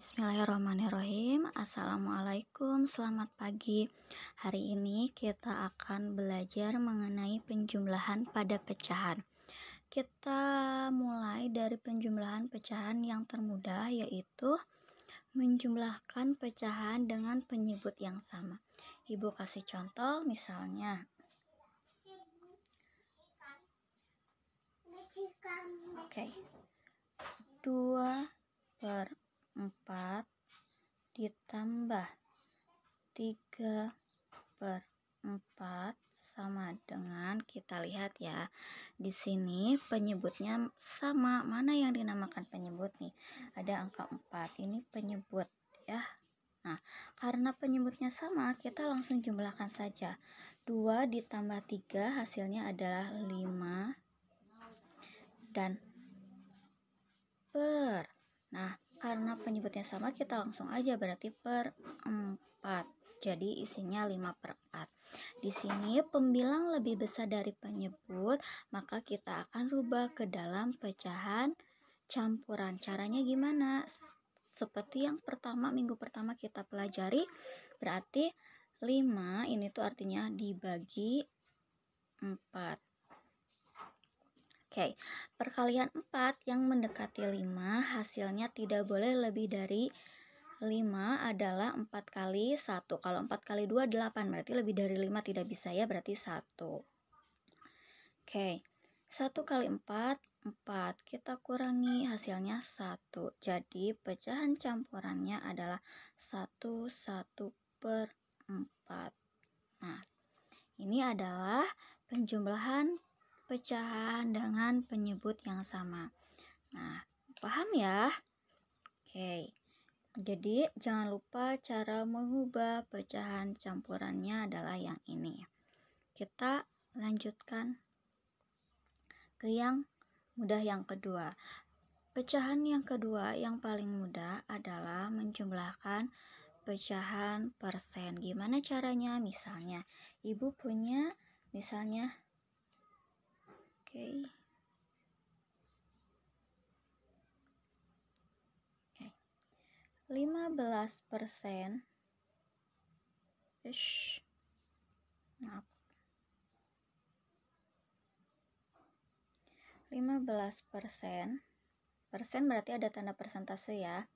Bismillahirrahmanirrahim. Assalamualaikum, selamat pagi. Hari ini kita akan belajar mengenai penjumlahan pada pecahan. Kita mulai dari penjumlahan pecahan yang termudah, yaitu menjumlahkan pecahan dengan penyebut yang sama. Ibu kasih contoh, misalnya Oke. 2/4 ditambah 3/4 sama dengan, kita lihat ya. Di sini penyebutnya sama. Mana yang dinamakan penyebut nih? Ada angka 4. Ini penyebut ya. Nah, karena penyebutnya sama, kita langsung jumlahkan saja. 2 ditambah 3 hasilnya adalah 5 dan per. Nah, karena penyebutnya sama, kita langsung aja berarti per 4. Jadi isinya 5/4. Di sini pembilang lebih besar dari penyebut, maka kita akan rubah ke dalam pecahan campuran. Caranya gimana? Seperti yang minggu pertama kita pelajari, berarti 5 ini tuh artinya dibagi 4. Oke, perkalian 4 yang mendekati 5 hasilnya tidak boleh lebih dari 5 adalah 4 kali 1. Kalau 4 kali 2 8, berarti lebih dari 5 tidak bisa ya, berarti 1. Oke, 1 kali 4, 4. Kita kurangi hasilnya 1. Jadi pecahan campurannya adalah 1/4. Nah, ini adalah penjumlahan pecahan dengan penyebut yang sama. Nah, paham ya? Oke. Jadi, jangan lupa cara mengubah pecahan campurannya adalah yang ini. Kita lanjutkan ke yang mudah yang kedua. Pecahan yang kedua yang paling mudah adalah menjumlahkan pecahan persen. Gimana caranya? Misalnya, ibu punya misalnya 15%. Maaf. 15%. Persen berarti ada tanda persentase ya.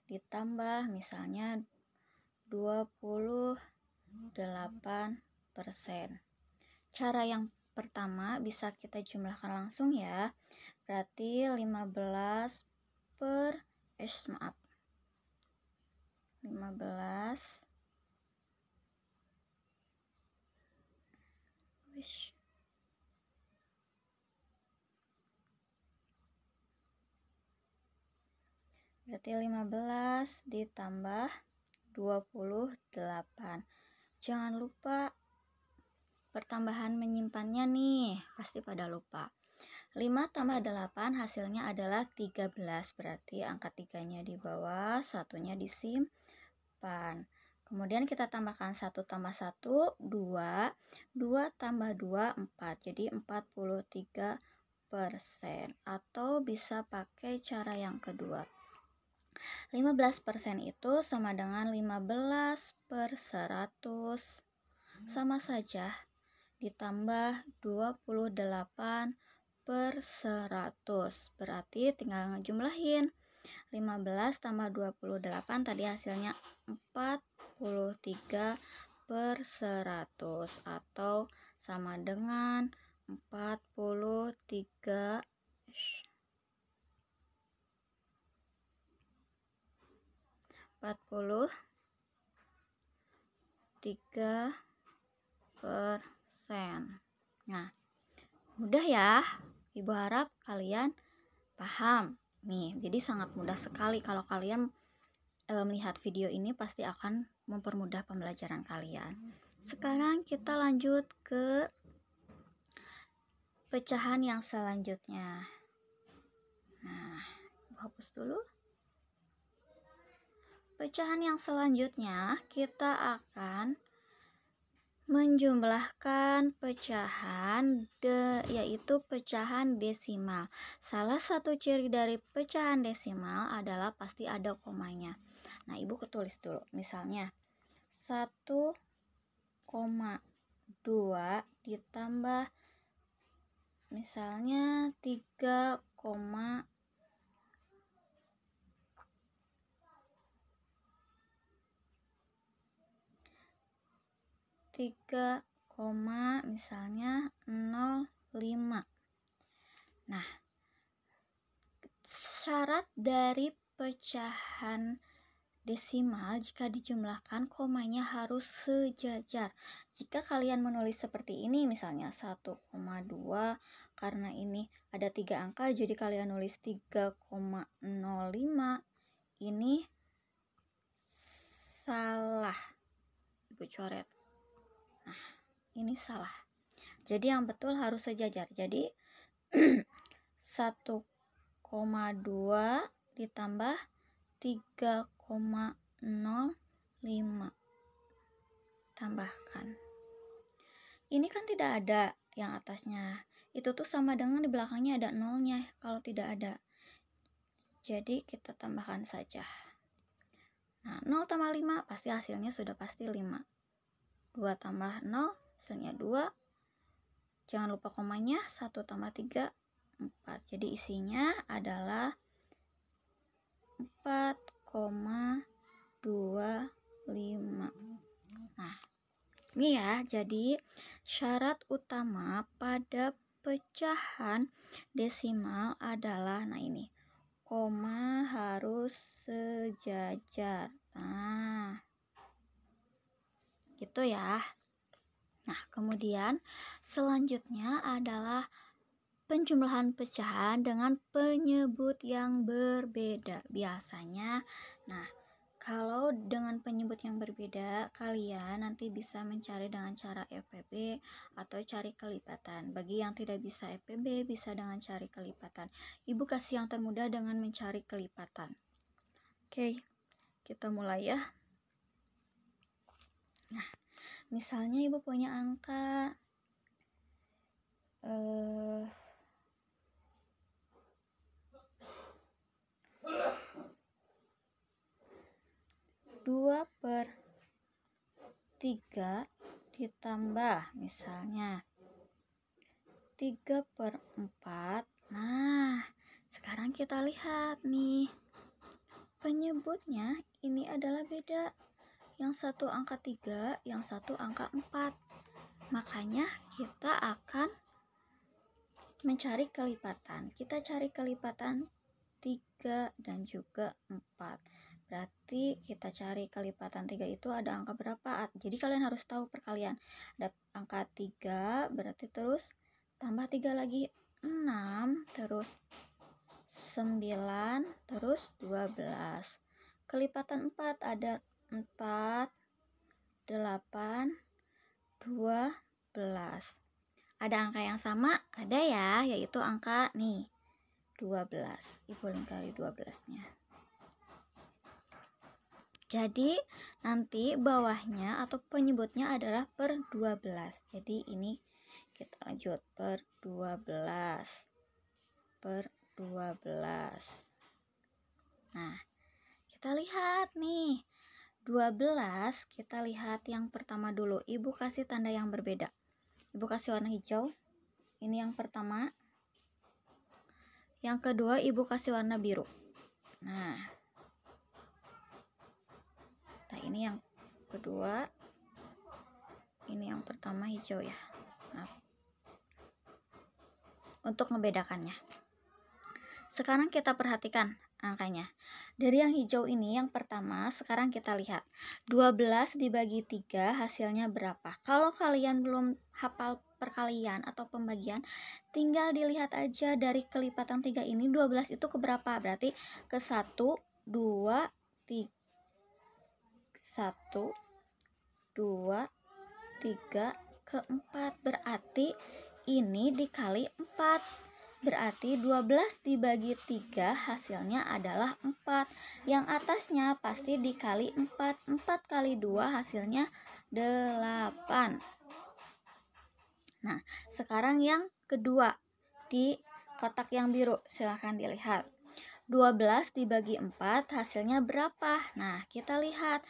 Ditambah misalnya 28%. Cara yang pertama bisa kita jumlahkan langsung ya. Berarti 15 berarti 15 ditambah 28. Jangan lupa pertambahan menyimpannya nih, pasti pada lupa. 5 tambah 8 hasilnya adalah 13, berarti angka 3-nya di bawah, satunya disimpan. Kemudian kita tambahkan 1 tambah 1, 2. 2 tambah 2, 4. Jadi 43%. Atau bisa pakai cara yang kedua. 15% itu sama dengan 15/100. Sama saja. Ditambah 28/100. Berarti tinggal ngejumlahin. 15 tambah 28 tadi hasilnya 43/100 atau sama dengan 43 persen. Nah, mudah ya. Ibu harap kalian paham. Nih, jadi sangat mudah sekali kalau kalian melihat video ini pasti akan mempermudah pembelajaran kalian. Sekarang kita lanjut ke pecahan yang selanjutnya. Nah, hapus dulu. Pecahan yang selanjutnya kita akan Menjumlahkan pecahan yaitu pecahan desimal. Salah satu ciri dari pecahan desimal adalah pasti ada komanya. Nah, Ibu ketulis dulu. Misalnya 1,2 ditambah misalnya 3,3, misalnya 0,5. Nah, syarat dari pecahan desimal jika dijumlahkan komanya harus sejajar. Jika kalian menulis seperti ini misalnya 1,2, karena ini ada 3 angka jadi kalian nulis 3,05, ini salah. Ibu coret. Nah, ini salah. Jadi yang betul harus sejajar. Jadi 1,2 ditambah 3,05. Tambahkan. Ini kan tidak ada yang atasnya. Itu tuh sama dengan di belakangnya ada nolnya kalau tidak ada. Jadi kita tambahkan saja. Nah, 0 tambah 5 pasti hasilnya sudah pasti 5. 2 tambah 0 hasilnya 2. Jangan lupa komanya. 1 tambah 3, 4. Jadi isinya adalah 4,25. Nah, ini ya, jadi syarat utama pada pecahan desimal adalah, nah ini, koma harus sejajar. Nah, gitu ya. Nah, kemudian selanjutnya adalah penjumlahan pecahan dengan penyebut yang berbeda. Biasanya, nah, kalau dengan penyebut yang berbeda, kalian nanti bisa mencari dengan cara FPB atau cari kelipatan. Bagi yang tidak bisa FPB, bisa dengan cari kelipatan. Ibu kasih yang termudah dengan mencari kelipatan. Oke, kita mulai ya. Nah, misalnya Ibu punya angka 2/3 ditambah misalnya 3/4. Nah, sekarang kita lihat nih, penyebutnya ini adalah beda. Yang satu angka 3, yang satu angka 4. Makanya kita akan mencari kelipatan. Kita cari kelipatan 3 dan juga 4. Berarti kita cari kelipatan 3 itu ada angka berapa? Jadi kalian harus tahu perkalian. Ada angka 3, berarti terus tambah 3 lagi 6, terus 9, terus 12. Kelipatan 4 ada 4, 8, 12. Ada angka yang sama? Ada ya, yaitu angka nih 12. Ibu lingkari 12-nya. Jadi nanti bawahnya atau penyebutnya adalah per 12. Jadi ini kita lanjut per 12. Per 12. Nah, kita lihat nih. 12 kita lihat yang pertama dulu. Ibu kasih tanda yang berbeda. Ibu kasih warna hijau. Ini yang pertama. Yang kedua Ibu kasih warna biru. Nah, ini yang kedua, ini yang pertama hijau ya. Nah, untuk membedakannya, sekarang kita perhatikan angkanya. Dari yang hijau ini yang pertama, sekarang kita lihat 12 dibagi 3 hasilnya berapa. Kalau kalian belum hafal perkalian atau pembagian, tinggal dilihat aja dari kelipatan 3 ini 12 itu ke berapa. Berarti ke 1, 2, 3. 1, 2, 3, ke 4. Berarti ini dikali 4. Berarti 12 dibagi 3 hasilnya adalah 4. Yang atasnya pasti dikali 4. 4 kali 2 hasilnya 8. Nah, sekarang yang kedua di kotak yang biru, silahkan dilihat. 12 dibagi 4 hasilnya berapa? Nah, kita lihat.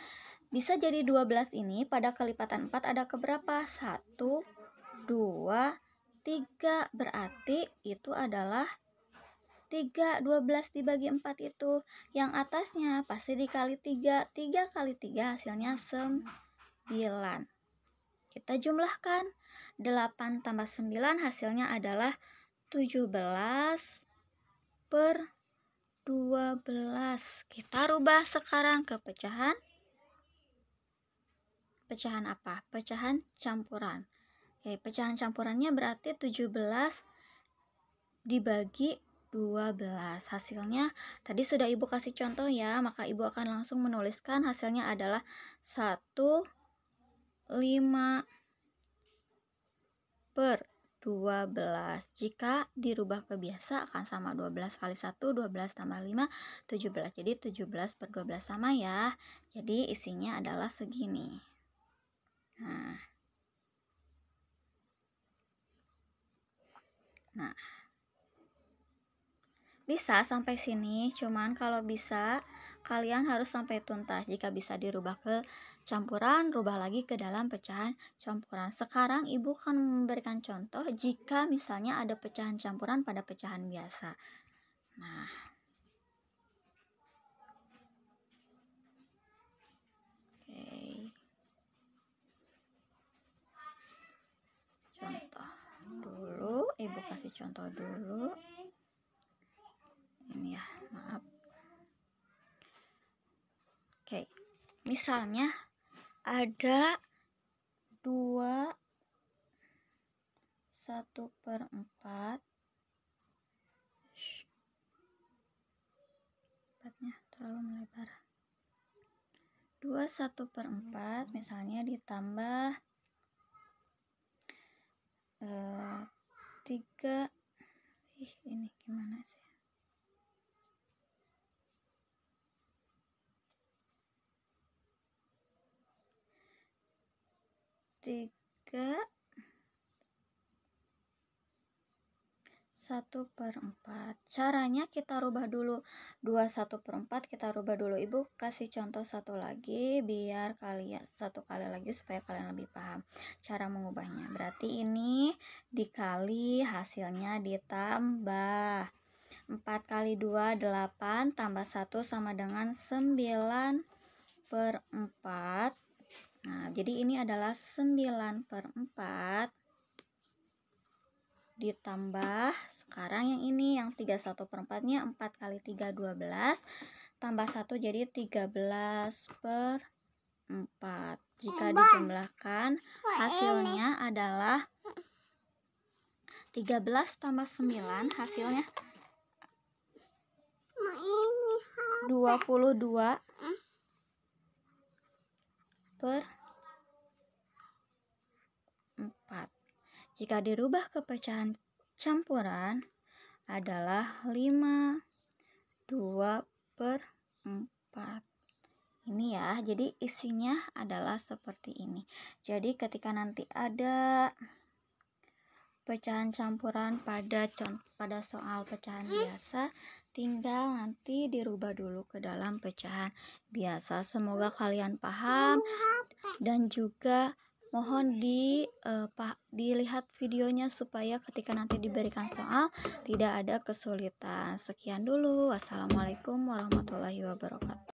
Bisa jadi 12 ini pada kelipatan 4 ada keberapa? 1, 2, 3. Berarti itu adalah 3. 12 dibagi 4 itu. Yang atasnya pasti dikali 3. 3 kali 3 hasilnya 9. Kita jumlahkan. 8 tambah 9 hasilnya adalah 17 per 12. Kita rubah sekarang ke pecahan. Pecahan apa? Pecahan campuran. Oke, pecahan campurannya berarti 17 dibagi 12. Hasilnya tadi sudah Ibu kasih contoh ya, maka Ibu akan langsung menuliskan hasilnya adalah 1,5 per 12. Jika dirubah ke biasa akan sama 12 kali 1, 12 tambah 5, 17. Jadi 17 per 12 sama ya. Jadi isinya adalah segini. Nah, bisa sampai sini, cuman kalau bisa kalian harus sampai tuntas. Jika bisa dirubah ke campuran, rubah lagi ke dalam pecahan campuran. Sekarang Ibu akan memberikan contoh jika misalnya ada pecahan campuran pada pecahan biasa. Nah, oke. Contoh dulu, Ibu kasih contoh dulu. Ini ya, maaf. Oke, misalnya ada 2 1/4. Empatnya terlalu melebar. 2 1/4 misalnya ditambah 3. Ini gimana sih? 3 1/4. Caranya kita rubah dulu. 2 1/4 kita rubah dulu. Ibu kasih contoh satu lagi biar kalian satu kali lagi supaya kalian lebih paham cara mengubahnya. Berarti ini dikali hasilnya ditambah. 4 kali 2 8 tambah 1 sama dengan 9/4. Nah, jadi ini adalah 9/4 ditambah sekarang yang ini yang 31/4-nya 4 kali 3 12 tambah 1 jadi 13/4. Jika dijumlahkan hasilnya adalah 13 tambah 9 hasilnya 22/4. Jika dirubah ke pecahan campuran adalah 52/4. Ini ya, jadi isinya adalah seperti ini. Jadi ketika nanti ada pecahan campuran pada soal pecahan biasa, tinggal nanti dirubah dulu ke dalam pecahan biasa. Semoga kalian paham dan juga mohon dilihat videonya supaya ketika nanti diberikan soal tidak ada kesulitan. Sekian dulu. Wassalamualaikum warahmatullahi wabarakatuh.